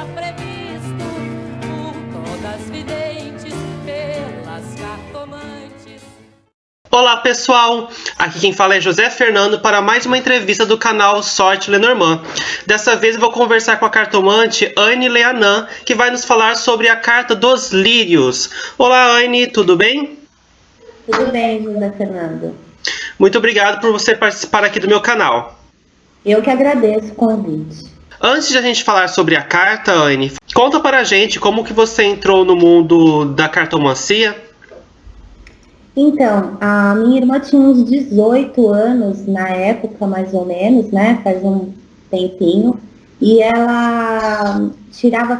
está previsto por todas videntes, pelas cartomantes. Olá pessoal, aqui quem fala é José Fernando para mais uma entrevista do canal Sorte Lenormand. Dessa vez eu vou conversar com a cartomante Anne Leanan, que vai nos falar sobre a carta dos lírios. Olá Anne, tudo bem? Tudo bem, José Fernando. Muito obrigado por você participar aqui do meu canal. Eu que agradeço o convite. Antes de a gente falar sobre a carta, Anne, conta para a gente como que você entrou no mundo da cartomancia. Então, a minha irmã tinha uns 18 anos na época, mais ou menos, né? Faz um tempinho. E ela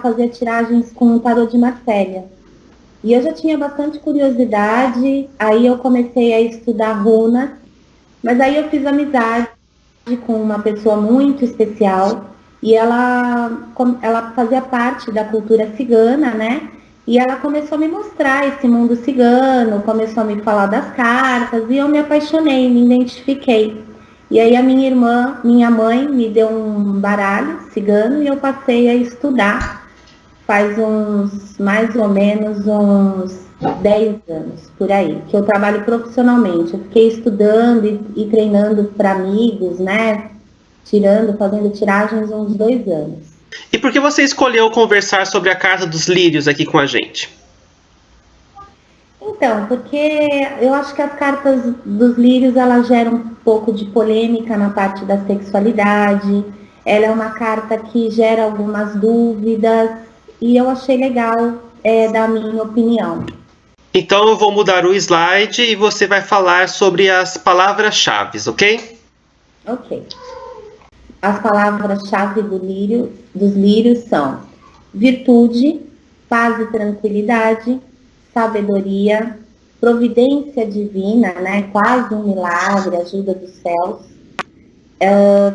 fazia tiragens com o tarô de Marcélia. E eu já tinha bastante curiosidade, aí eu comecei a estudar runas, mas aí eu fiz amizade com uma pessoa muito especial, e ela fazia parte da cultura cigana, né? E ela começou a me mostrar esse mundo cigano, começou a me falar das cartas, e eu me apaixonei, me identifiquei. E aí a minha mãe me deu um baralho cigano e eu passei a estudar faz mais ou menos uns 10 anos, por aí, que eu trabalho profissionalmente. Eu fiquei estudando e treinando para amigos, né? Fazendo tiragens uns 2 anos. E por que você escolheu conversar sobre a carta dos lírios aqui com a gente? Então, porque eu acho que as cartas dos lírios, elas geram um pouco de polêmica na parte da sexualidade. Ela é uma carta que gera algumas dúvidas e eu achei legal dar a minha opinião. Então eu vou mudar o slide e você vai falar sobre as palavras-chave, ok? Ok. As palavras-chave dos lírios são virtude, paz e tranquilidade, sabedoria, providência divina, né? Quase um milagre, ajuda dos céus,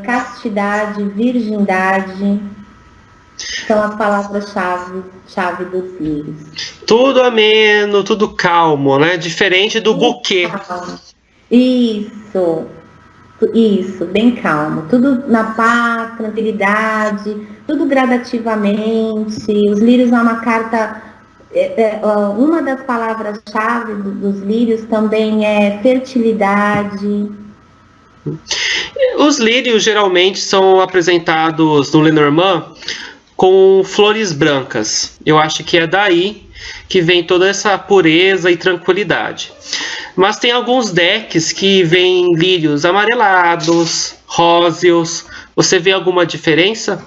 castidade, virgindade, são as palavras-chave dos lírios. Tudo ameno, tudo calmo, né? Diferente do buquê. Isso, bem calmo. Tudo na paz, tranquilidade, tudo gradativamente. Os lírios é uma carta. Uma das palavras-chave dos lírios também é fertilidade. Os lírios geralmente são apresentados no Lenormand com flores brancas. Eu acho que é daí que vem toda essa pureza e tranquilidade. Mas tem alguns decks que vêm lírios amarelados, róseos. Você vê alguma diferença?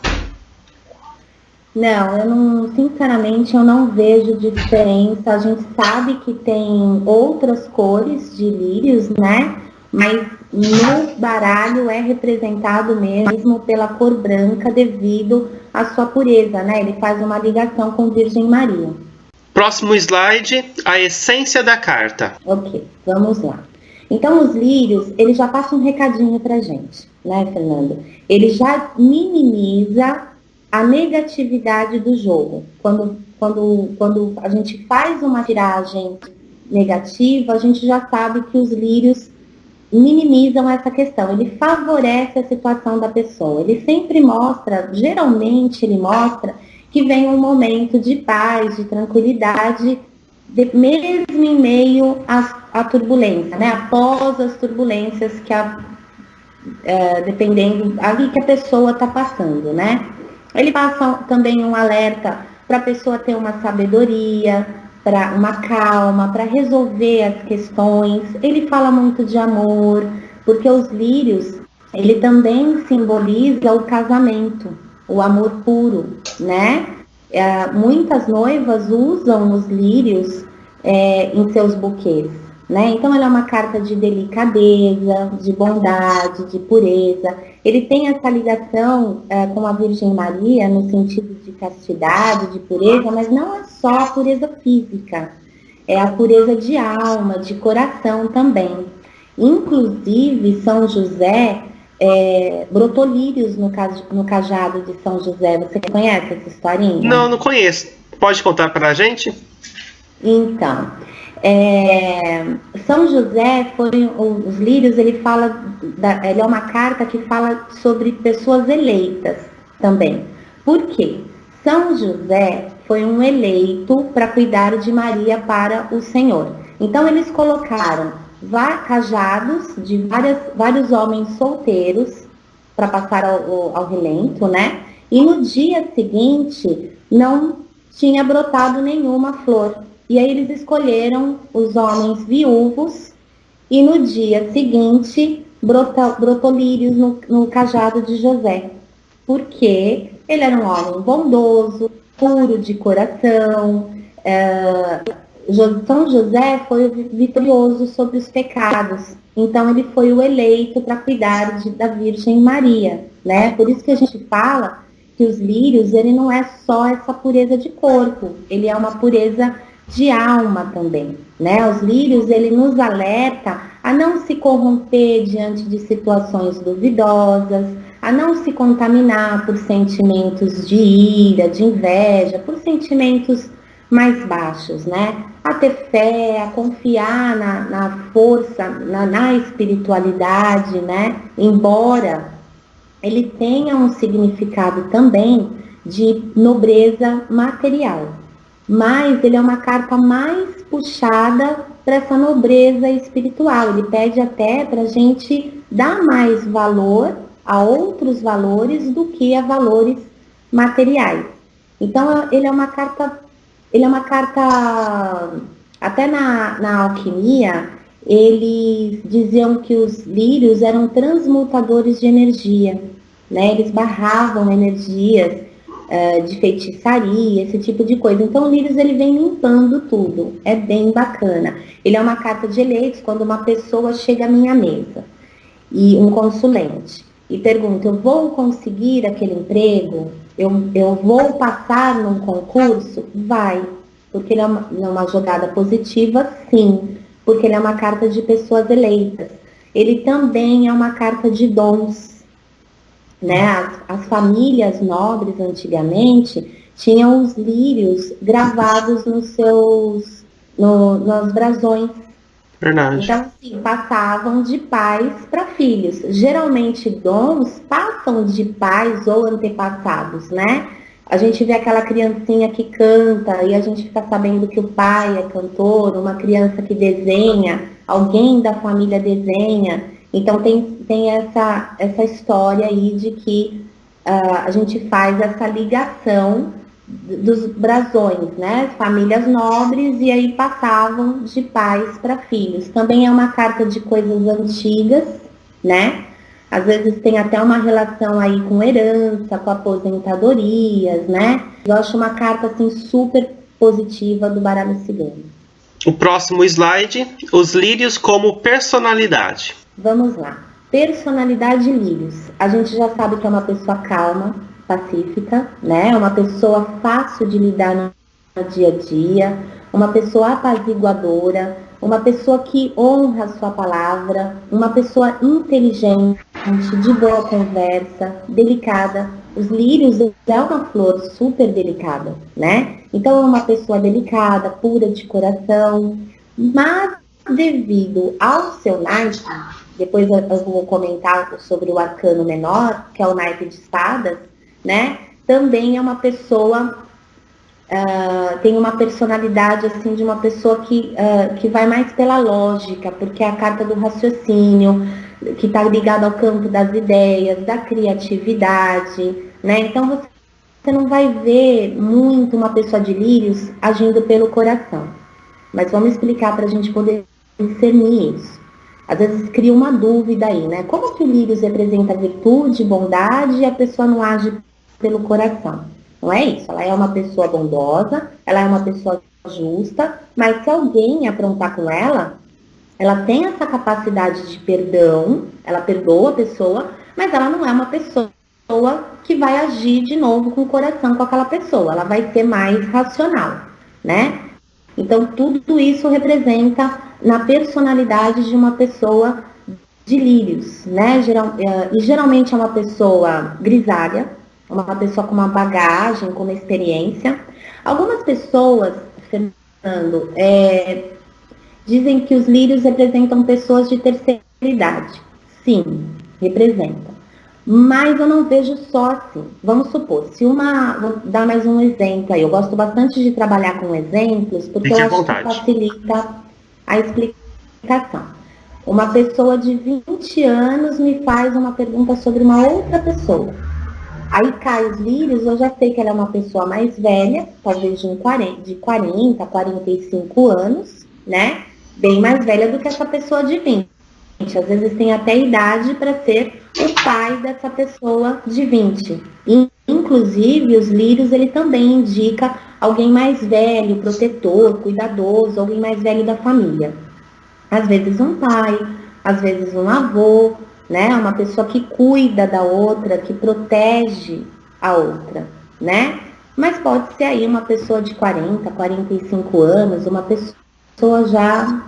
Não, sinceramente, eu não vejo diferença. A gente sabe que tem outras cores de lírios, né? Mas no baralho é representado mesmo pela cor branca devido à sua pureza, né? Ele faz uma ligação com Virgem Maria. Próximo slide, a essência da carta. Ok, vamos lá. Então, os lírios, ele já passa um recadinho pra gente, né, Fernando? Ele já minimiza a negatividade do jogo. Quando a gente faz uma tiragem negativa, a gente já sabe que os lírios minimizam essa questão. Ele favorece a situação da pessoa. Ele sempre geralmente ele mostra que vem um momento de paz, de tranquilidade, mesmo em meio à turbulência, né? Após as turbulências dependendo ali que a pessoa está passando, né? Ele passa também um alerta para a pessoa ter uma sabedoria, para uma calma, para resolver as questões. Ele fala muito de amor, porque os lírios, ele também simboliza o casamento, o amor puro, né? Muitas noivas usam os lírios em seus buquês, né? Então, ela é uma carta de delicadeza, de bondade, de pureza. Ele tem essa ligação com a Virgem Maria, no sentido de castidade, de pureza, mas não é só a pureza física, é a pureza de alma, de coração também. Inclusive, São José brotou lírios no cajado de São José. Você conhece essa historinha? Não conheço. Pode contar para a gente? Então, São José os lírios, ele é uma carta que fala sobre pessoas eleitas também. Por quê? São José foi um eleito para cuidar de Maria para o Senhor. Então eles colocaram cajados de vários homens solteiros para passar ao relento, né? E no dia seguinte não tinha brotado nenhuma flor. E aí eles escolheram os homens viúvos e no dia seguinte brotou lírios no cajado de José. Porque ele era um homem bondoso, puro de coração. São José foi vitorioso sobre os pecados. Então ele foi o eleito para cuidar da Virgem Maria, né? Por isso que a gente fala que os lírios, ele não é só essa pureza de corpo, ele é uma pureza de alma também, né? Os lírios, ele nos alerta a não se corromper diante de situações duvidosas, a não se contaminar por sentimentos de ira, de inveja, por sentimentos mais baixos, né? A ter fé, a confiar na força, na espiritualidade, né? Embora ele tenha um significado também de nobreza material. Mas ele é uma carta mais puxada para essa nobreza espiritual. Ele pede até para a gente dar mais valor a outros valores do que a valores materiais. Então ele é uma carta, até na alquimia, eles diziam que os lírios eram transmutadores de energia, né? Eles barravam energias de feitiçaria, esse tipo de coisa. Então o lírios, ele vem limpando tudo, é bem bacana. Ele é uma carta de eleitos quando uma pessoa chega à minha mesa, e um consulente, e pergunta: eu vou conseguir aquele emprego? Eu vou passar num concurso? Vai, porque ele é uma jogada positiva, sim, porque ele é uma carta de pessoas eleitas. Ele também é uma carta de dons, né? As famílias nobres antigamente tinham os lírios gravados nos brasões. Verdade. Então, assim, passavam de pais para filhos. Geralmente, dons passam de pais ou antepassados, né? A gente vê aquela criancinha que canta e a gente fica sabendo que o pai é cantor, uma criança que desenha, alguém da família desenha. Então, tem essa história aí de que a gente faz essa ligação dos brasões, né? Famílias nobres, e aí passavam de pais para filhos. Também é uma carta de coisas antigas, né? Às vezes tem até uma relação aí com herança, com aposentadorias, né? Eu acho uma carta assim super positiva do baralho cigano. O próximo slide, os lírios como personalidade. Vamos lá. Personalidade lírios. A gente já sabe que é uma pessoa calma, pacífica, né? É uma pessoa fácil de lidar no dia a dia, uma pessoa apaziguadora, uma pessoa que honra a sua palavra, uma pessoa inteligente, de boa conversa, delicada. Os lírios é uma flor super delicada, né? Então é uma pessoa delicada, pura de coração, mas devido ao seu naipe, depois eu vou comentar sobre o arcano menor, que é o naipe de espadas, né? Também é uma pessoa, tem uma personalidade assim de uma pessoa que vai mais pela lógica, porque é a carta do raciocínio, que está ligada ao campo das ideias, da criatividade, né? Então você não vai ver muito uma pessoa de lírios agindo pelo coração. Mas vamos explicar para a gente poder discernir isso. Às vezes cria uma dúvida aí, né? Como que o lírios representa virtude, bondade, e a pessoa não age pelo coração? Não é isso, ela é uma pessoa bondosa, ela é uma pessoa justa, mas se alguém aprontar com ela tem essa capacidade de perdão, ela perdoa a pessoa, mas ela não é uma pessoa que vai agir de novo com o coração com aquela pessoa, ela vai ser mais racional, né? Então tudo isso representa na personalidade de uma pessoa de lírios, né? E geralmente é uma pessoa grisalha, uma pessoa com uma bagagem, com uma experiência. Algumas pessoas, Fernando, dizem que os lírios representam pessoas de terceira idade. Sim, representam. Mas eu não vejo só assim. Vamos supor, vou dar mais um exemplo aí. Eu gosto bastante de trabalhar com exemplos, porque Fique eu à acho que vontade. facilita a explicação. Uma pessoa de 20 anos me faz uma pergunta sobre uma outra pessoa. Aí cai os lírios, eu já sei que ela é uma pessoa mais velha, talvez de 40, 45 anos, né? Bem mais velha do que essa pessoa de 20. Às vezes tem até idade para ser o pai dessa pessoa de 20. E, inclusive, os lírios, ele também indica alguém mais velho, protetor, cuidadoso, alguém mais velho da família. Às vezes um pai, às vezes um avô, né? Uma pessoa que cuida da outra, que protege a outra, né? Mas pode ser aí uma pessoa de 40, 45 anos, uma pessoa já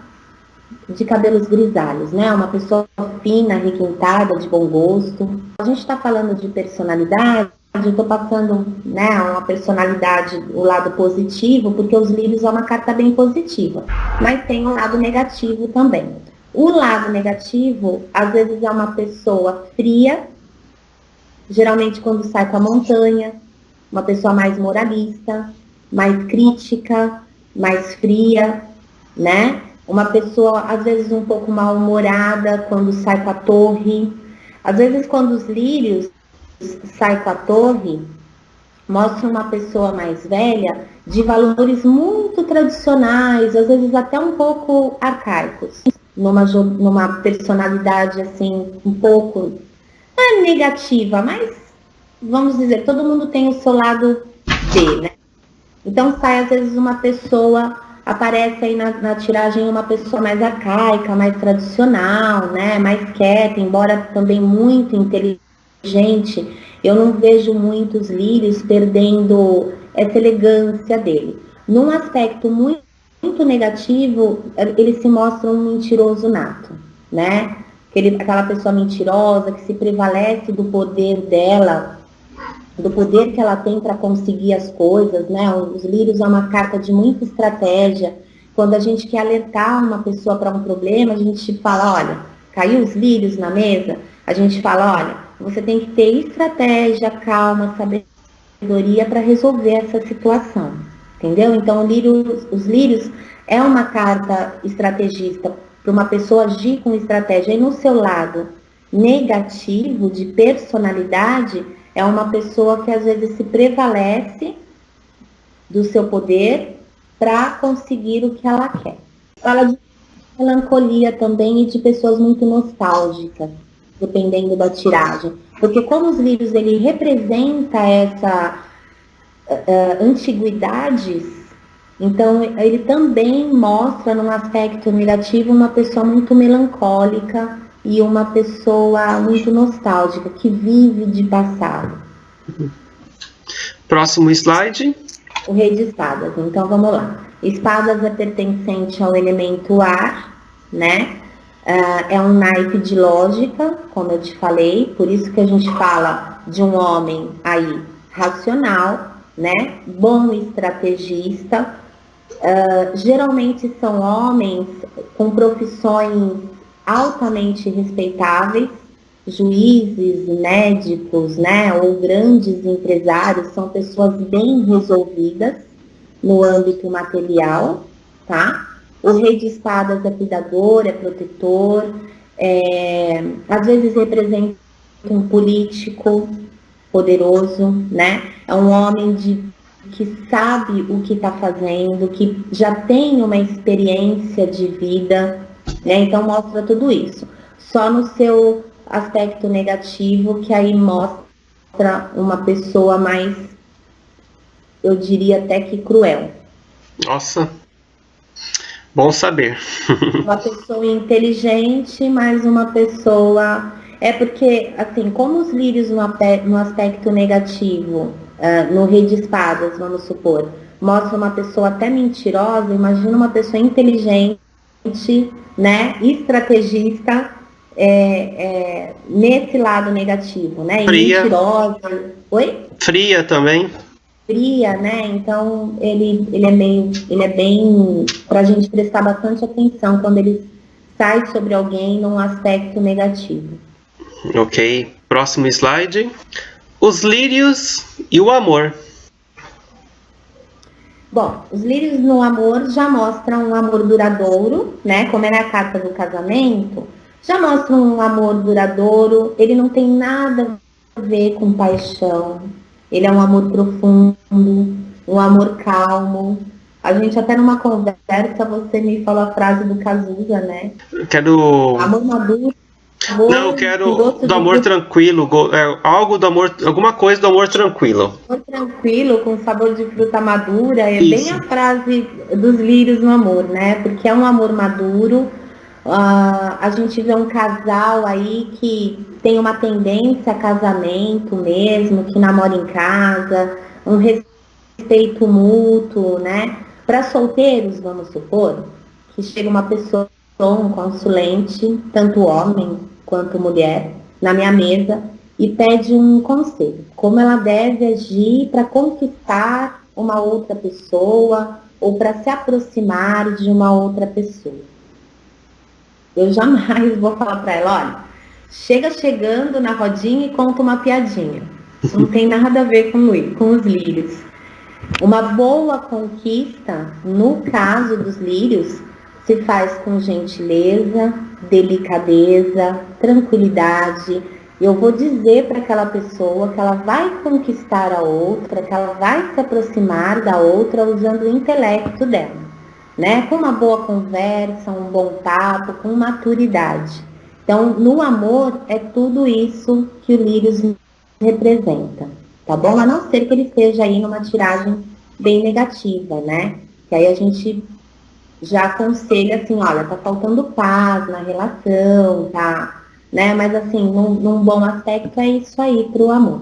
de cabelos grisalhos, né? Uma pessoa fina, requintada, de bom gosto. A gente está falando de personalidade, eu estou passando, né, uma personalidade, o lado positivo, porque os lírios é uma carta bem positiva, mas tem um lado negativo também. O lado negativo, às vezes é uma pessoa fria, geralmente quando sai com a montanha, uma pessoa mais moralista, mais crítica, mais fria, né? Uma pessoa, às vezes, um pouco mal-humorada quando sai com a torre. Às vezes, quando os lírios saem com a torre, mostra uma pessoa mais velha de valores muito tradicionais, às vezes até um pouco arcaicos, numa personalidade, assim, um pouco, não é negativa, mas, vamos dizer, todo mundo tem o seu lado B, né? Então, sai, às vezes, uma pessoa... Aparece aí na tiragem uma pessoa mais arcaica, mais tradicional, né? Mais quieta, embora também muito inteligente. Eu não vejo muitos lírios perdendo essa elegância dele. Num aspecto muito negativo, ele se mostra um mentiroso nato, né? Aquela pessoa mentirosa que se prevalece do poder dela, do poder que ela tem para conseguir as coisas, né? Os lírios é uma carta de muita estratégia. Quando a gente quer alertar uma pessoa para um problema, a gente fala, olha, caiu os lírios na mesa, a gente fala, olha, você tem que ter estratégia, calma, sabedoria para resolver essa situação, entendeu? Então, os lírios é uma carta estrategista para uma pessoa agir com estratégia. E no seu lado negativo, de personalidade, é uma pessoa que às vezes se prevalece do seu poder para conseguir o que ela quer. Fala de melancolia também e de pessoas muito nostálgicas, dependendo da tiragem. Porque como os lírios, ele representa essa antiguidades, então ele também mostra num aspecto negativo uma pessoa muito melancólica e uma pessoa muito nostálgica, que vive de passado. Próximo slide. O rei de espadas. Então, vamos lá. Espadas é pertencente ao elemento ar, né? É um naipe de lógica, como eu te falei. Por isso que a gente fala de um homem aí racional, né? Bom estrategista. Geralmente são homens com profissões altamente respeitáveis, juízes, médicos, né, ou grandes empresários, são pessoas bem resolvidas no âmbito material, tá? O rei de espadas é cuidador, é protetor, às vezes representa um político poderoso, né? É um homem que sabe o que está fazendo, que já tem uma experiência de vida, né? Então mostra tudo isso. Só no seu aspecto negativo, que aí mostra uma pessoa mais, eu diria até que cruel. Nossa, bom saber. Uma pessoa inteligente, mas uma pessoa... É porque, assim, como os lírios no aspecto negativo, no rei de espadas, vamos supor, mostra uma pessoa até mentirosa, imagina uma pessoa inteligente, né, estrategista, nesse lado negativo, né, Fria. E mentirosa. Oi? Fria também. Fria, né, então ele é bem, pra gente prestar bastante atenção quando ele sai sobre alguém num aspecto negativo. Ok. Próximo slide. Os lírios e o amor. Bom, os lírios no amor já mostram um amor duradouro, né? Como é na carta do casamento, já mostram um amor duradouro. Ele não tem nada a ver com paixão. Ele é um amor profundo, um amor calmo. A gente até numa conversa, você me falou a frase do Cazuza, né? Eu quero... Amor maduro. Não, eu quero do amor tranquilo, algo do amor, alguma coisa do amor tranquilo. Amor tranquilo, com sabor de fruta madura, é Isso. bem a frase dos lírios no amor, né? Porque é um amor maduro. A gente vê um casal aí que tem uma tendência a casamento mesmo, que namora em casa, um respeito mútuo, né? Para solteiros, vamos supor, que chega uma pessoa, um consulente, tanto homem quanto mulher, na minha mesa e pede um conselho. Como ela deve agir para conquistar uma outra pessoa ou para se aproximar de uma outra pessoa. Eu jamais vou falar para ela, olha, chega chegando na rodinha e conta uma piadinha. Isso não tem nada a ver com os lírios. Uma boa conquista, no caso dos lírios, se faz com gentileza, delicadeza, tranquilidade. Eu vou dizer para aquela pessoa que ela vai conquistar a outra, que ela vai se aproximar da outra usando o intelecto dela, né? Com uma boa conversa, um bom papo, com maturidade. Então, no amor, é tudo isso que o Lírios representa, tá bom? A não ser que ele esteja aí numa tiragem bem negativa, né? Que aí a gente já aconselha assim, olha, tá faltando paz na relação, tá? Né? Mas assim, num bom aspecto é isso aí pro amor.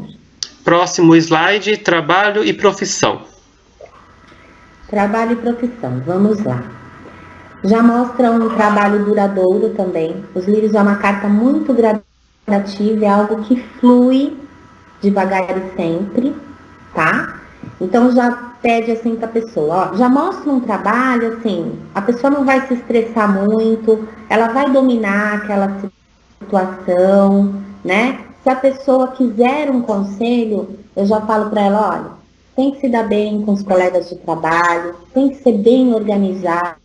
Próximo slide, trabalho e profissão. Trabalho e profissão, vamos lá. Já mostra um trabalho duradouro também. Os lírios é uma carta muito gradativa, é algo que flui devagar e sempre, tá? Então já pede assim para a pessoa, ó, já mostra um trabalho assim, a pessoa não vai se estressar muito, ela vai dominar aquela situação, né? Se a pessoa quiser um conselho, eu já falo para ela, olha, tem que se dar bem com os colegas de trabalho, tem que ser bem organizado,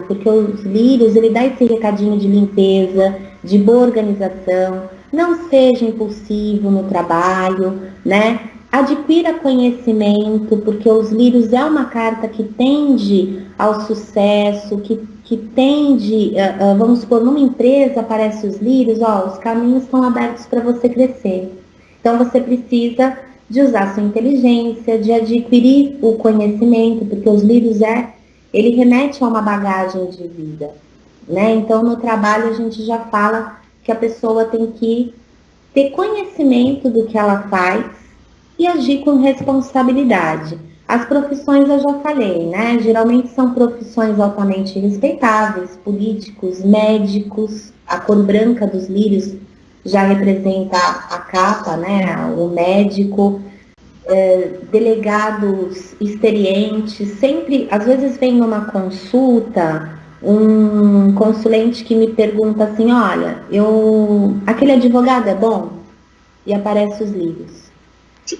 porque os lírios, ele dá esse recadinho de limpeza, de boa organização, não seja impulsivo no trabalho, né? Adquira conhecimento, porque os lírios é uma carta que tende ao sucesso, que tende, vamos supor, numa empresa aparece os lírios, ó, os caminhos estão abertos para você crescer. Então você precisa de usar sua inteligência, de adquirir o conhecimento, porque os lírios ele remete a uma bagagem de vida, né? Então no trabalho a gente já fala que a pessoa tem que ter conhecimento do que ela faz e agir com responsabilidade. As profissões eu já falei, né? Geralmente são profissões altamente respeitáveis, políticos, médicos. A cor branca dos lírios já representa a capa, né? O médico, delegados experientes. Sempre, às vezes vem numa consulta um consulente que me pergunta assim, olha, aquele advogado é bom? E aparece os lírios.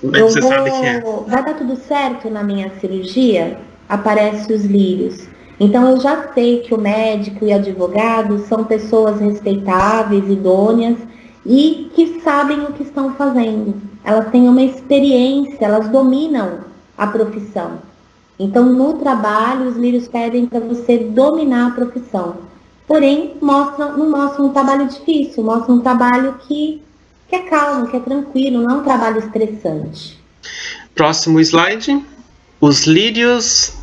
Você sabe que é. Vai dar tudo certo na minha cirurgia? Aparece os lírios. Então eu já sei que o médico e o advogado são pessoas respeitáveis, idôneas e que sabem o que estão fazendo. Elas têm uma experiência, elas dominam a profissão. Então no trabalho os lírios pedem para você dominar a profissão. Porém, não mostra um trabalho difícil, mostra um trabalho que é calmo, que é tranquilo, não é um trabalho estressante. Próximo slide. Os lírios,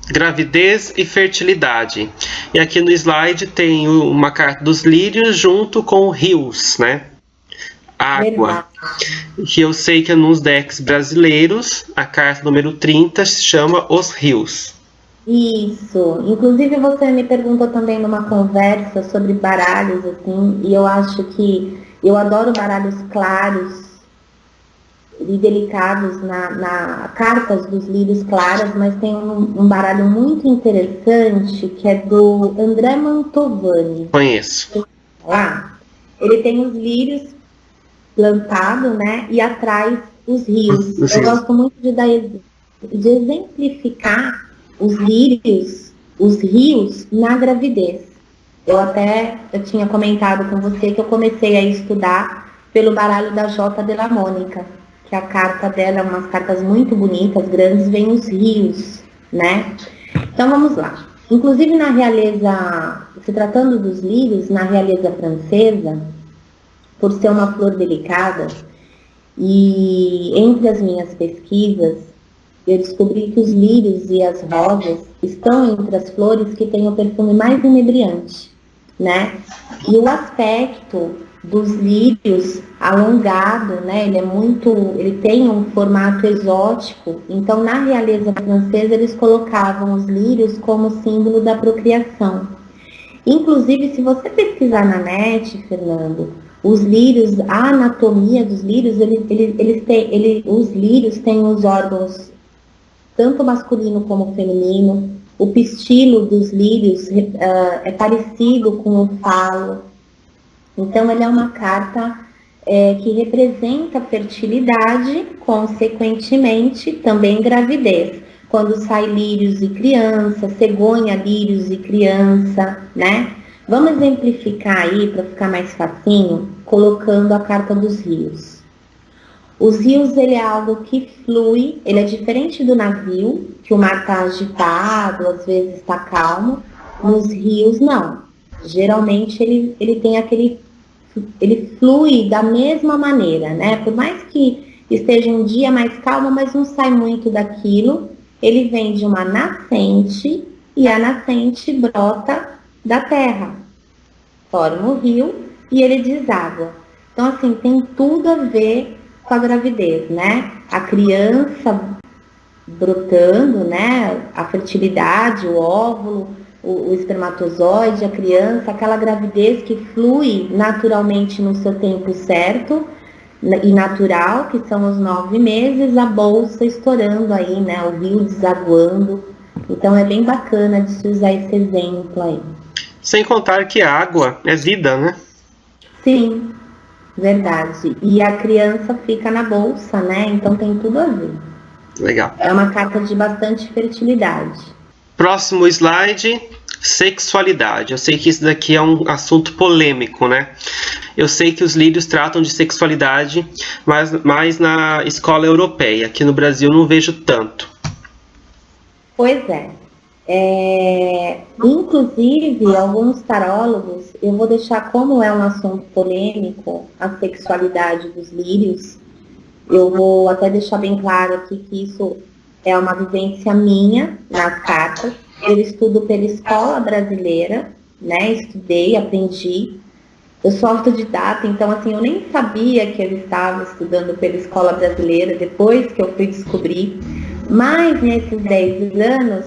gravidez e fertilidade. E aqui no slide tem uma carta dos lírios junto com rios, né? Água. Que eu sei que nos decks brasileiros, a carta número 30 se chama Os Rios. Isso. Inclusive você me perguntou também numa conversa sobre baralhos, assim, e eu acho que eu adoro baralhos claros e delicados na cartas dos lírios claras, mas tem um baralho muito interessante que é do André Mantovani. Conheço. Lá, ele tem os lírios plantado, né? E atrás os rios. Eu gosto muito de exemplificar os rios na gravidez. Eu tinha comentado com você que eu comecei a estudar pelo baralho da J. de la Mônica, que a carta dela é umas cartas muito bonitas, grandes, vem os rios, né? Então vamos lá. Inclusive na realeza, se tratando dos lírios, na realeza francesa, por ser uma flor delicada, e entre as minhas pesquisas, eu descobri que os lírios e as rosas estão entre as flores que têm o perfume mais inebriante, né? E o aspecto dos lírios alongado, né? Ele tem um formato exótico. Então, na realeza francesa, eles colocavam os lírios como símbolo da procriação. Inclusive, se você pesquisar na net, Fernando, os lírios, a anatomia dos lírios, os lírios têm os órgãos tanto masculino como feminino. O pistilo dos lírios é parecido com o falo. Então, ele é uma carta que representa fertilidade, consequentemente, também gravidez. Quando sai lírios e criança, cegonha, lírios e criança, né? Vamos exemplificar aí, para ficar mais facinho, colocando a carta dos rios. Os rios, ele é algo que flui, ele é diferente do navio, que o mar está agitado, às vezes está calmo. Nos rios, não. Geralmente, ele tem ele flui da mesma maneira, né? Por mais que esteja um dia mais calmo, mas não sai muito daquilo, ele vem de uma nascente e a nascente brota da terra, forma o rio e ele deságua. Então, assim, tem tudo a ver com a gravidez, né? A criança brotando, né? A fertilidade, o óvulo, o espermatozoide, a criança, aquela gravidez que flui naturalmente no seu tempo certo e natural, que são os 9 meses, a bolsa estourando aí, né? O rio desaguando. Então é bem bacana de se usar esse exemplo aí. Sem contar que a água é vida, né? Sim, verdade. E a criança fica na bolsa, né? Então tem tudo a ver. Legal. É uma carta de bastante fertilidade. Próximo slide, sexualidade. Eu sei que isso daqui é um assunto polêmico, né? Eu sei que os lírios tratam de sexualidade, mas mais na escola europeia. Aqui no Brasil não vejo tanto. Pois é. Inclusive, alguns tarólogos, eu vou deixar, como é um assunto polêmico, a sexualidade dos lírios, eu vou até deixar bem claro aqui que isso é uma vivência minha nas cartas. Eu estudo pela escola brasileira, né? Estudei, aprendi. Eu sou autodidata, então assim, eu nem sabia que eu estava estudando pela escola brasileira, depois que eu fui descobrir. Mas nesses 10 anos,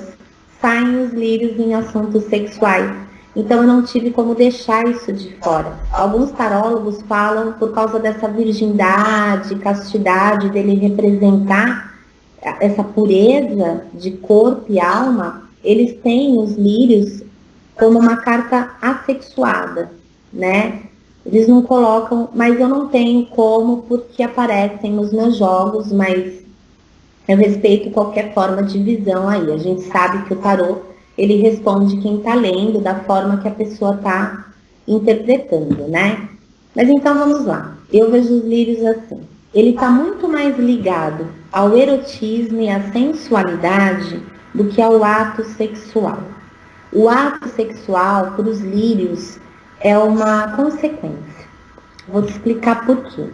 saem os lírios em assuntos sexuais. Então eu não tive como deixar isso de fora. Alguns tarólogos falam por causa dessa virgindade, castidade, dele representar essa pureza de corpo e alma, eles têm os lírios como uma carta assexuada, né? Eles não colocam, mas eu não tenho como, porque aparecem nos meus jogos, mas eu respeito qualquer forma de visão aí. A gente sabe que o tarô, ele responde quem está lendo da forma que a pessoa está interpretando, né? Mas então vamos lá. Eu vejo os lírios assim. Ele está muito mais ligado ao erotismo e à sensualidade do que ao ato sexual. O ato sexual, para os lírios, é uma consequência. Vou te explicar por quê.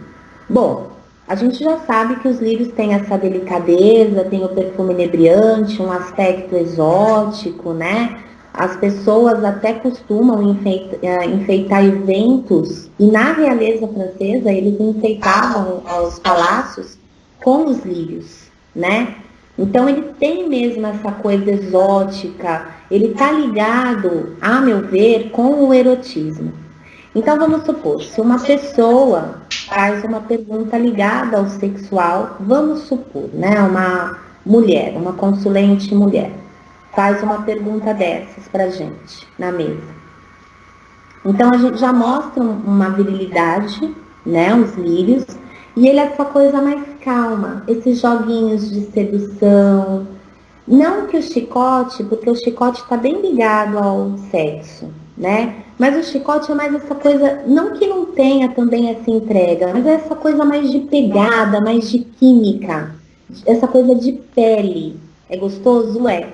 Bom, a gente já sabe que os lírios têm essa delicadeza, tem o perfume inebriante, um aspecto exótico, né? As pessoas até costumam enfeitar eventos, e na realeza francesa eles enfeitavam os palácios com os lírios, né? Então ele tem mesmo essa coisa exótica, ele está ligado, a meu ver, com o erotismo. Então vamos supor, se uma pessoa faz uma pergunta ligada ao sexual, vamos supor, né, uma mulher, uma consulente mulher, faz uma pergunta dessas pra gente na mesa. Então a gente já mostra uma virilidade, né, os lírios, e ele é essa coisa mais calma, esses joguinhos de sedução, não que o chicote, porque o chicote está bem ligado ao sexo, né, mas o chicote é mais essa coisa, não que não tenha também essa entrega, mas é essa coisa mais de pegada, mais de química, essa coisa de pele, é gostoso? É.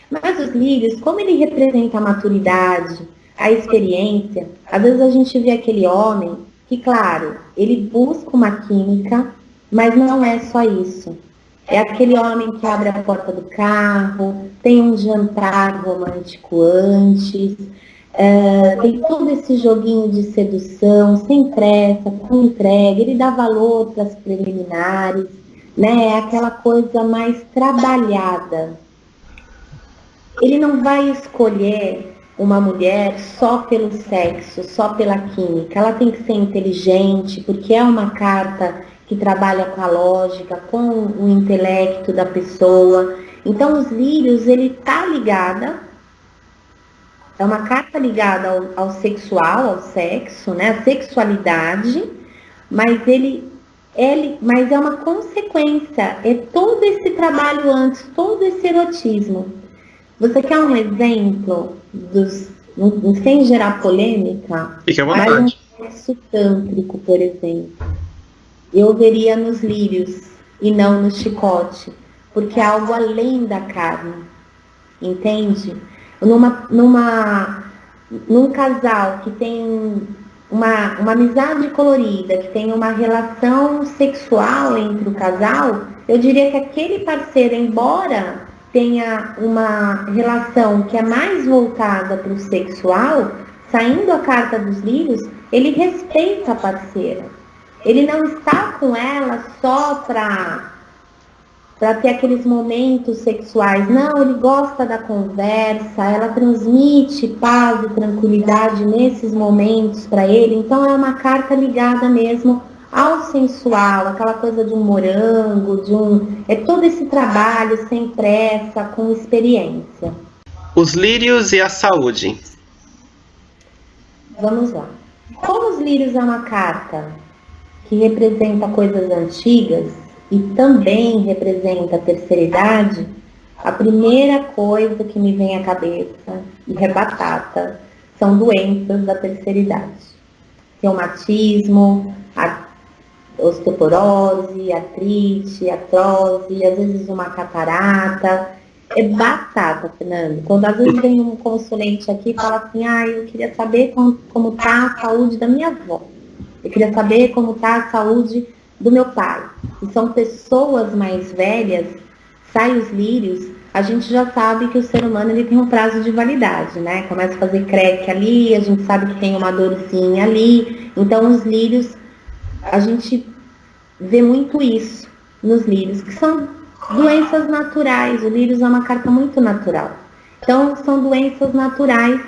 Mas os lírios, como ele representa a maturidade, a experiência, às vezes a gente vê aquele homem que, claro, ele busca uma química, mas não é só isso. É aquele homem que abre a porta do carro, tem um jantar romântico antes, tem todo esse joguinho de sedução, sem pressa, com entrega, ele dá valor para as preliminares, né? É aquela coisa mais trabalhada. Ele não vai escolher uma mulher só pelo sexo, só pela química. Ela tem que ser inteligente, porque é uma carta que trabalha com a lógica, com o intelecto da pessoa. Então, os lírios, ele tá ligada, é uma carta ligada ao sexual, ao sexo, né? A sexualidade, mas mas é uma consequência, é todo esse trabalho antes, todo esse erotismo. Você quer um exemplo sem gerar polêmica? Fique à Mas vontade. um sexo tântrico, por exemplo. Eu veria nos lírios e não no chicote, porque é algo além da carne, entende? Num casal que tem uma amizade colorida, que tem uma relação sexual entre o casal, eu diria que aquele parceiro, embora tenha uma relação que é mais voltada para o sexual, saindo a carta dos lírios, ele respeita a parceira. Ele não está com ela só para ter aqueles momentos sexuais. Não, ele gosta da conversa, ela transmite paz e tranquilidade nesses momentos para ele. Então é uma carta ligada mesmo ao sensual, aquela coisa de um morango, é todo esse trabalho sem pressa, com experiência. Os lírios e a saúde. Vamos lá. Como os lírios é uma carta que representa coisas antigas e também representa a terceira idade, a primeira coisa que me vem à cabeça, e é batata, são doenças da terceira idade. Reumatismo, osteoporose, artrite, artrose, às vezes uma catarata. É batata, Fernando. Quando às vezes vem um consulente aqui e fala assim, eu queria saber como está a saúde da minha avó. Eu queria saber como está a saúde do meu pai. E são pessoas mais velhas, sai os lírios, a gente já sabe que o ser humano ele tem um prazo de validade, né? Começa a fazer creque ali, a gente sabe que tem uma dorzinha ali. Então os lírios, a gente vê muito isso nos lírios, que são doenças naturais. O lírios é uma carta muito natural. Então são doenças naturais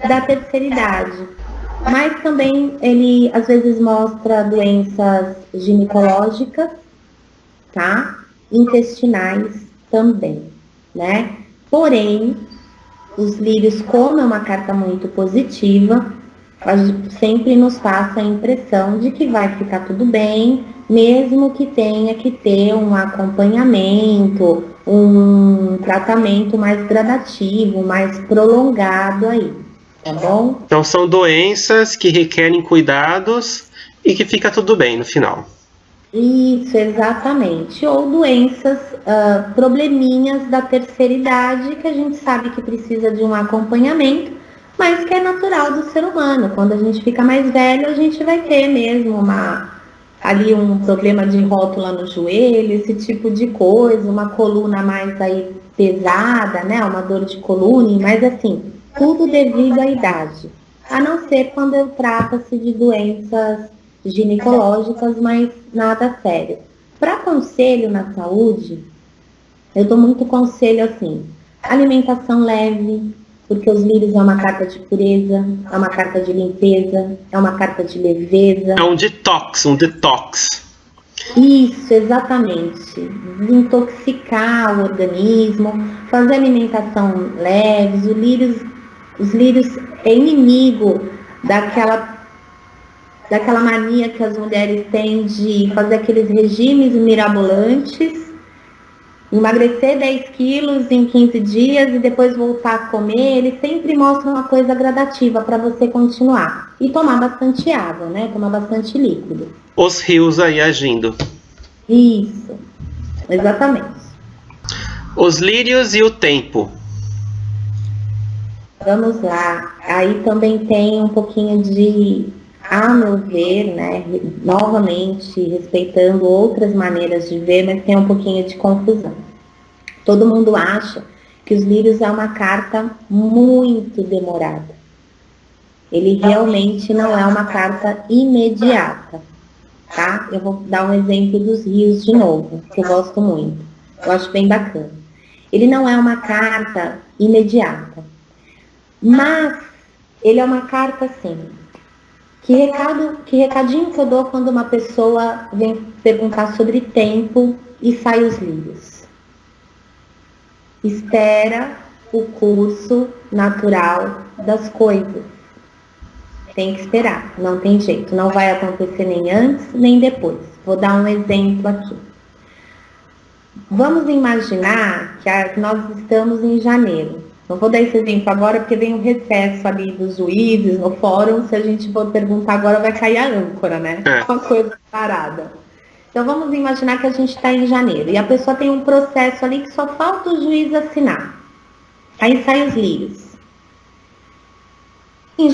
da terceira idade. Mas também ele às vezes mostra doenças ginecológicas, tá? Intestinais também, né? Porém, os lírios, como é uma carta muito positiva, sempre nos passa a impressão de que vai ficar tudo bem, mesmo que tenha que ter um acompanhamento, um tratamento mais gradativo, mais prolongado aí. Tá bom? Então são doenças que requerem cuidados e que fica tudo bem no final. Isso, exatamente. Ou doenças, probleminhas da terceira idade, que a gente sabe que precisa de um acompanhamento, mas que é natural do ser humano. Quando a gente fica mais velho, a gente vai ter mesmo ali um problema de rótula no joelho, esse tipo de coisa, uma coluna mais aí pesada, né? Uma dor de coluna, mas assim, tudo devido à idade. A não ser quando trata-se de doenças ginecológicas, mas nada sério. Para conselho na saúde, eu dou muito conselho assim, alimentação leve, porque os lírios é uma carta de pureza, é uma carta de limpeza, é uma carta de leveza. É um detox, Isso, exatamente. Desintoxicar o organismo, fazer alimentação leve. Os lírios é inimigo daquela mania que as mulheres têm de fazer aqueles regimes mirabolantes, emagrecer 10 quilos em 15 dias e depois voltar a comer. Ele sempre mostra uma coisa gradativa para você continuar. E tomar bastante água, né? Tomar bastante líquido. Os rios aí agindo. Isso, exatamente. Os lírios e o tempo. Vamos lá. Aí também tem um pouquinho de, a meu ver, né? Novamente, respeitando outras maneiras de ver, mas tem um pouquinho de confusão. Todo mundo acha que os lírios é uma carta muito demorada. Ele realmente não é uma carta imediata, tá? Eu vou dar um exemplo dos rios de novo, que eu gosto muito. Eu acho bem bacana. Ele não é uma carta imediata, mas ele é uma carta assim. Que recadinho que eu dou quando uma pessoa vem perguntar sobre tempo e sai os lírios? Espera o curso natural das coisas. Tem que esperar, não tem jeito. Não vai acontecer nem antes, nem depois. Vou dar um exemplo aqui. Vamos imaginar que nós estamos em janeiro. Não vou dar esse exemplo agora porque vem um recesso ali dos juízes no fórum. Se a gente for perguntar agora, vai cair a âncora, né? Uma coisa parada. Então vamos imaginar que a gente está em janeiro e a pessoa tem um processo ali que só falta o juiz assinar. Aí saem os lírios. Em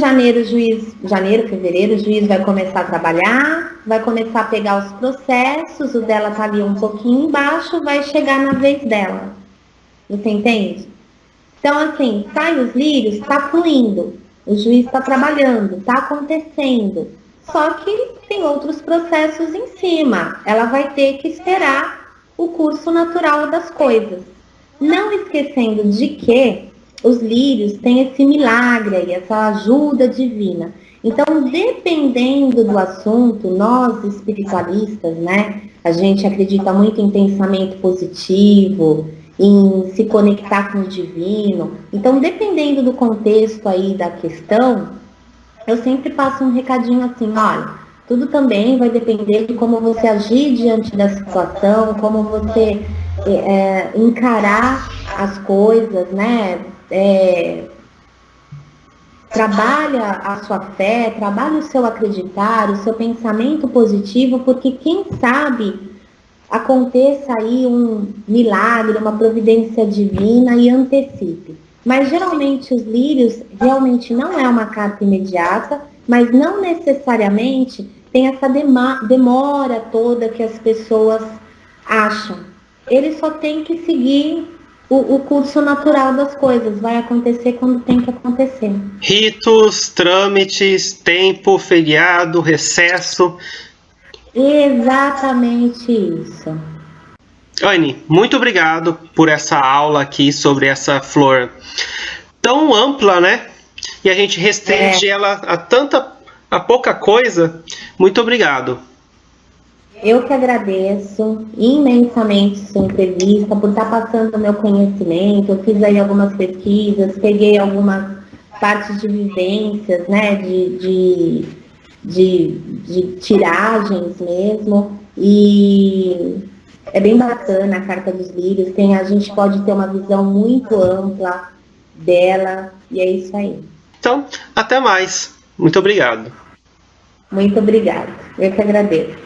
fevereiro, o juiz vai começar a trabalhar, vai começar a pegar os processos, o dela tá ali um pouquinho embaixo, vai chegar na vez dela. Você entende? Então, assim, sai os lírios, tá fluindo, o juiz está trabalhando, tá acontecendo. Só que tem outros processos em cima. Ela vai ter que esperar o curso natural das coisas. Não esquecendo de que os lírios têm esse milagre aí, essa ajuda divina. Então, dependendo do assunto, nós espiritualistas, né, a gente acredita muito em pensamento positivo, em se conectar com o divino. Então, dependendo do contexto aí da questão, eu sempre passo um recadinho assim, olha, tudo também vai depender de como você agir diante da situação, como você encarar as coisas, né? Trabalha a sua fé, trabalha o seu acreditar, o seu pensamento positivo, porque quem sabe aconteça aí um milagre, uma providência divina e antecipe. Mas geralmente os lírios realmente não é uma carta imediata, mas não necessariamente tem essa demora toda que as pessoas acham. Ele só tem que seguir o curso natural das coisas, vai acontecer quando tem que acontecer. Ritos, trâmites, tempo, feriado, recesso. Exatamente isso. Anne, muito obrigado por essa aula aqui sobre essa flor tão ampla, né? E a gente restringe ela a pouca coisa. Muito obrigado. Eu que agradeço imensamente sua entrevista, por estar passando o meu conhecimento. Eu fiz aí algumas pesquisas, peguei algumas partes de vivências, né, de tiragens mesmo, e é bem bacana a Carta dos Lírios. A gente pode ter uma visão muito ampla dela, e é isso aí. Então, até mais. Muito obrigado. Muito obrigada. Eu que agradeço.